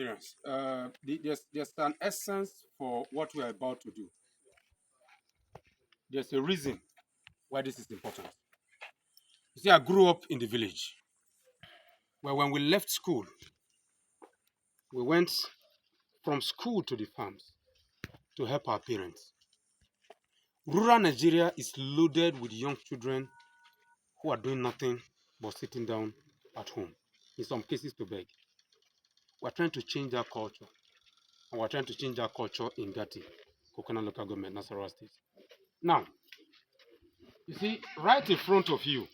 Nigerians, there's an essence for what we are about to do. There's a reason why this is important. You see, I grew up in the village where when we left school, we went from school to the farms to help our parents. Rural Nigeria is loaded with young children who are doing nothing but sitting down at home, in some cases to beg. We're trying to change that culture, and we're trying to change that culture in Gati, Kokana local government, Nasarawa state. Now, you see, right in front of you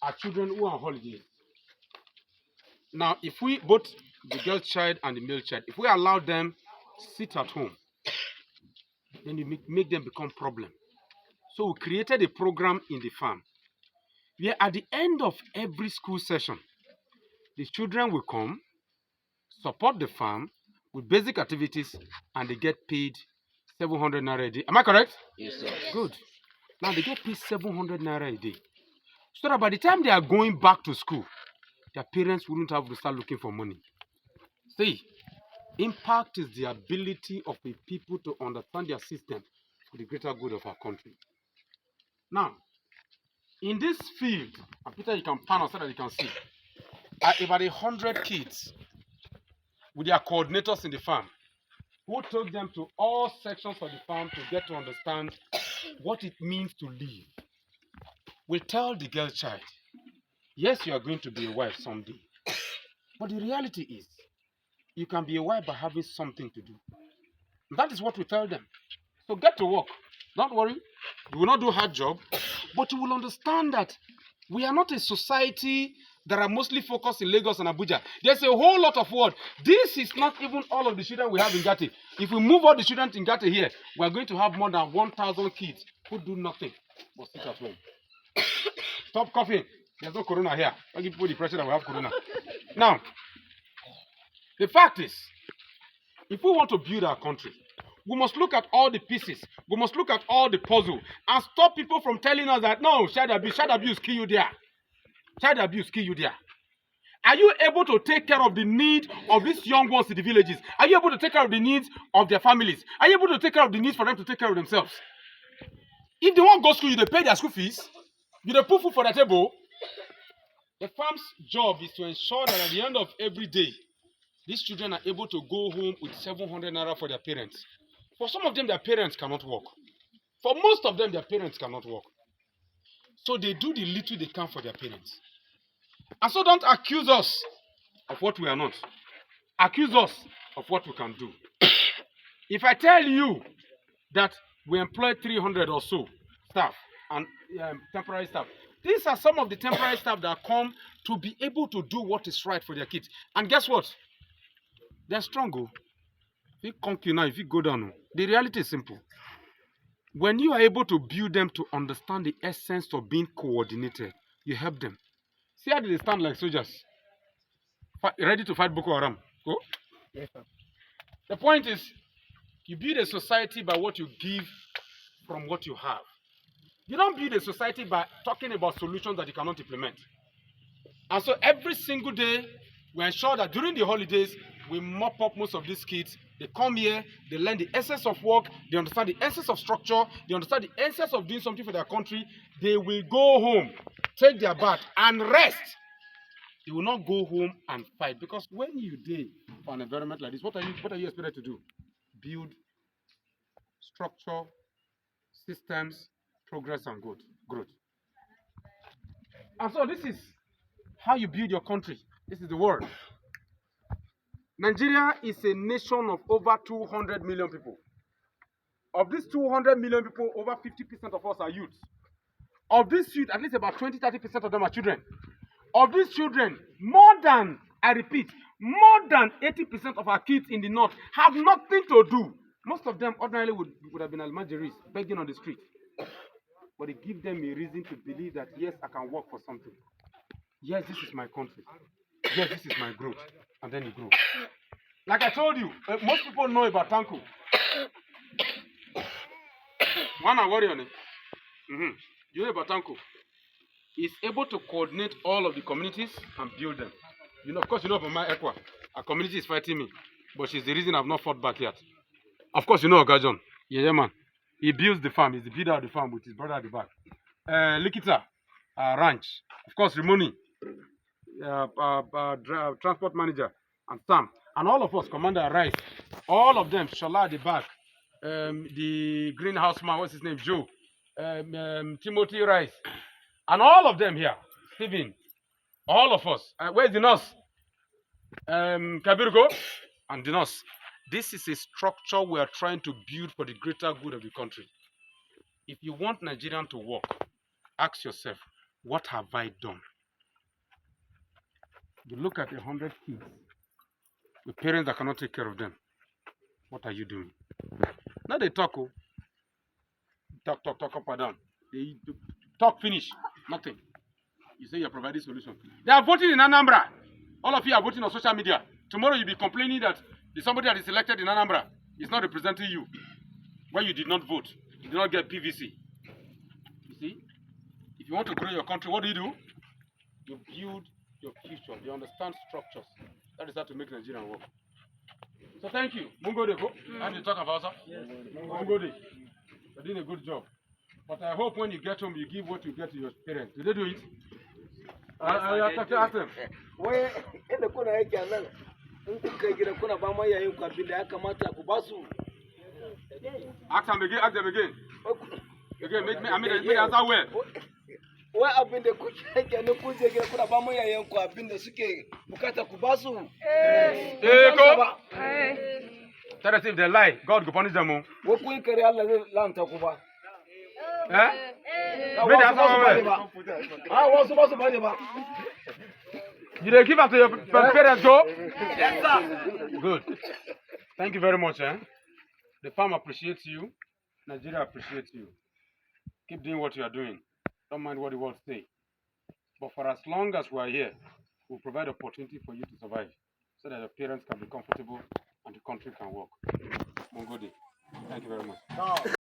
are children who are on holidays. Now, if we, both the girl child and the male child, if we allow them sit at home, then you make them become problem. So we created a program in the farm where at the end of every school session, the children will come, support the farm with basic activities, and they get paid 700 naira a day. Am I correct? Yes, sir. Good. Now they get paid 700 naira a day. So that by the time they are going back to school, their parents wouldn't have to start looking for money. See, impact is the ability of the people to understand their system for the greater good of our country. Now, in this field, and Peter, you can pan so that you can see, are about 100 kids with their coordinators in the farm who took them to all sections of the farm to get to understand what it means to live. We'll tell the girl child, yes, you are going to be a wife someday. But the reality is, you can be a wife by having something to do. That is what we tell them. So get to work. Don't worry. You will not do a hard job. But you will understand that we are not a society that are mostly focused in Lagos and Abuja. There's a whole lot of work. This is not even all of the children we have in Gati. If we move all the children in Gati here, we are going to have more than 1,000 kids who do nothing but sit at home. Stop coughing. There's no corona here. Don't give people the pressure that we have corona. Now, the fact is, if we want to build our country, we must look at all the pieces. We must look at all the puzzle and stop people from telling us that, no, child abuse kill you there. Child abuse kill you there. Are you able to take care of the need of these young ones in the villages? Are you able to take care of the needs of their families? Are you able to take care of the needs for them to take care of themselves? If they want to go to school, you they pay their school fees. You they put food for their table. The farm's job is to ensure that at the end of every day, these children are able to go home with 700 naira for their parents. For some of them, their parents cannot work. For most of them, their parents cannot work. So they do the little they can for their parents. And so don't accuse us of what we are not. Accuse us of what we can do. If I tell you that we employ 300 or so staff and temporary staff, these are some of the temporary staff that come to be able to do what is right for their kids. And guess what? They're strong. Oh. If you conquer now, if you go down, the reality is simple. When you are able to build them to understand the essence of being coordinated, you help them. See how they stand like soldiers, ready to fight Boko Haram. Go? Yes, sir. The point is, you build a society by what you give from what you have. You don't build a society by talking about solutions that you cannot implement. And so every single day, we ensure that during the holidays, we mop up most of these kids. They come here, they learn the essence of work, they understand the essence of structure, they understand the essence of doing something for their country. They will go home, take their bath, and rest. They will not go home and fight. Because when you do for an environment like this, what are you expected to do? Build structure, systems, progress, and growth. And so this is how you build your country. This is the world. Nigeria is a nation of over 200 million people. Of these 200 million people, over 50% of us are youth. Of these youth, at least about 20-30% of them are children. Of these children, more than 80% of our kids in the north have nothing to do. Most of them ordinarily would have been almajiris, begging on the street. But it gives them a reason to believe that, yes, I can work for something. Yes, this is my country. Yes, this is my growth. And then you grow. Like I told you, most people know about Tanko. One worry on it. You know about Tanko. He's able to coordinate all of the communities and build them. You know, of course, you know about my Equa. Our community is fighting me, but she's the reason I've not fought back yet. Of course, you know Oga John. Yeah, man. He builds the farm. He's the builder of the farm with his brother at the back. Likita, Ranch. Of course, Rimoni, transport manager, and Sam. And all of us, Commander Rice. All of them, Shola at the back. The greenhouse man, what's his name? Joe. Timothy Rice. And all of them here. Stephen. All of us. Where's the nurse? Kabirgo and the nurse. This is a structure we are trying to build for the greater good of the country. If you want Nigerian to work, ask yourself, what have I done? You look at 100 kids with parents that cannot take care of them. What are you doing? Now they talk, talk up and down. They talk finish, nothing. You say you're providing solution. They are voting in Anambra. All of you are voting on social media. Tomorrow you'll be complaining that somebody that is elected in Anambra is not representing you when you did not vote. You did not get PVC. You see? If you want to grow your country, what do? You build your future. You understand structures. That is how to make Nigeria work. So thank you. Mungode, and you talk about that? Yes. Mungode. You're doing a good job. But I hope when you get home, you give what you get to your parents. Did they do it? I ask them. Ask them again. Ask them again. Again, make answer well. Wai abin da kuke yake ne ku je gida kuna ba mu yayan ku abin da suke bukata ku ba su. Go. Tell us if they lie, God will punish them. Wo kun kare Allah zai lanta ku ba. Make the answer well. Wasu ba su bane ba. You dey give up to your parents, go? Yes, sir. Good. Thank you very much. The farm appreciates you. Nigeria appreciates you. Keep doing what you are doing. Don't mind what the world say. But for as long as we are here, we'll provide opportunity for you to survive so that your parents can be comfortable and the country can work. Mongodi, thank you very much.